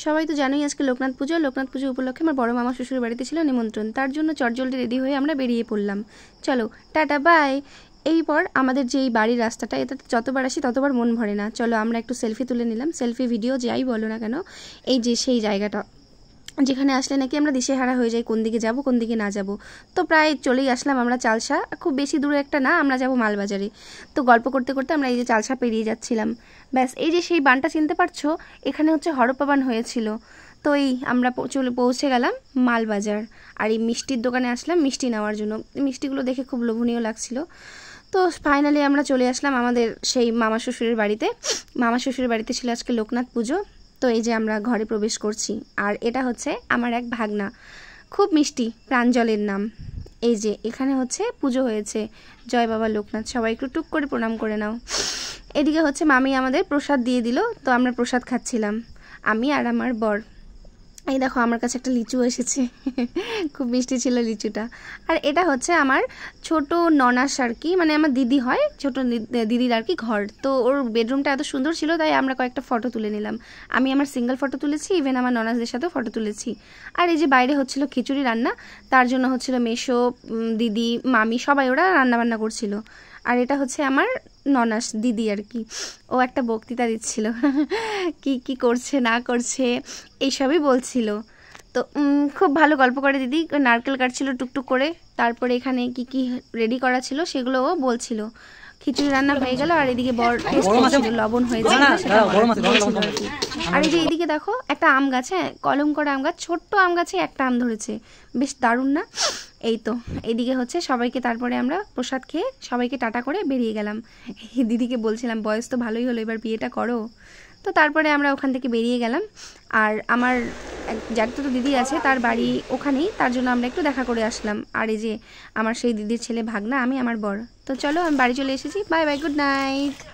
সবাই তো জানোই আজকে লোকনাথ পুজো উপলক্ষে আমার বড় মামা শ্বশুর বাড়িতে ছিল নিমন্ত্রণ, তার জন্য চটজলদি রেডি হয়ে আমরা বেরিয়ে পড়লাম। চলো টাটা বাই। এইপর আমাদের যে এই বাড়ির রাস্তাটা, এটা যতবার আসি ততবার মন ভরে না। চলো আমরা একটু সেলফি তুলে নিলাম, সেলফি ভিডিও যাই বলো না কেন। এই যে সেই জায়গাটা যেখানে আসলে নাকি আমরা দিশেহারা হয়ে যাই কোন দিকে যাব কোন দিকে না যাব। তো প্রায় চলেই আসলাম আমরা চালসা, খুব বেশি দূরে একটা না, আমরা যাব মালবাজারে। তো গল্প করতে করতে আমরা এই যে চালসা পেরিয়ে যাচ্ছিলাম। ব্যাস এই যে সেই বানটা চিনতে পারছো, এখানে হচ্ছে হরপ্পা বান হয়েছিল। তো এই আমরা পৌঁছে গেলাম মালবাজার। আর এই মিষ্টির দোকানে আসলাম মিষ্টি নেওয়ার জন্য, মিষ্টিগুলো দেখে খুব লোভনীয় লাগছিল। তো ফাইনালি আমরা চলে আসলাম আমাদের সেই মামা শ্বশুরের বাড়িতে। মামা শ্বশুরের বাড়িতে ছিল আজকে লোকনাথ পুজো। তো এই যে আমরা ঘরে প্রবেশ করছি, আর এটা হচ্ছে আমার এক ভাগনা, খুব মিষ্টি, প্রাঞ্জলের নাম। এই যে এখানে হচ্ছে পুজো হয়েছে, জয় বাবা লোকনাথ, সবাই একটু টুক করে প্রণাম করে নাও। এদিকে হচ্ছে মামি আমাদের প্রসাদ দিয়ে দিল, তো আমরা প্রসাদ খাচ্ছিলাম আমি আর আমার বর। এই দেখো আমার কাছে একটা লিচু এসেছে, খুব মিষ্টি ছিল লিচুটা। আর এটা হচ্ছে আমার ছোট ননাস আর কি, মানে আমার দিদি হয়, ছোট দিদির আর কি ঘর। তো ওর বেডরুমটা এত সুন্দর ছিল, তাই আমরা কয়েকটা ফটো তুলে নিলাম। আমি আমার সিঙ্গেল ফটো তুলেছি, ইভেন আমার ননাসদের সাথেও ফটো তুলেছি। আর এই যে বাইরে হচ্ছিল খিচুড়ি রান্না, তার জন্য হচ্ছিল মেশো, দিদি, মামি সবাই ওরা রান্না বান্না করছিল। আর এটা হচ্ছে আমার ননাস দিদি আর কি, ও একটা বক্তৃতা দিচ্ছিল, কি কি করছে না করছে এইসবই বলছিল। তো খুব ভালো গল্প করে দিদি, নারকেল কাটছিল টুকটুক করে, তারপরে এখানে কি কি রেডি করা ছিল সেগুলো ও বলছিল। খিচুড়ি রান্না হয়ে গেল, আর এদিকে বর টেস্ট করছিল লবণ হয়েছে। আর এই যে এইদিকে দেখো একটা আম গাছ, হ্যাঁ কলম করা আম গাছ, ছোট্ট আম গাছে একটা আম ধরেছে, বেশ দারুণ না? এই তো এইদিকে হচ্ছে সবাইকে, তারপরে আমরা প্রসাদ খেয়ে সবাইকে টাটা করে বেরিয়ে গেলাম। এই দিদিকে বলছিলাম বয়স তো ভালোই হলো, এবার বিয়েটা করো। তো তারপরে আমরা ওখান থেকে বেরিয়ে গেলাম। আর আমার যার তো দিদি আছে তার বাড়ি ওখানেই, তার জন্য আমরা একটু দেখা করে আসলাম। আর এই যে আমার সেই দিদির ছেলে ভাগনা, আমি আমার বর। তো চলো আমি বাড়ি চলে এসেছি, বাই বাই, গুড নাইট।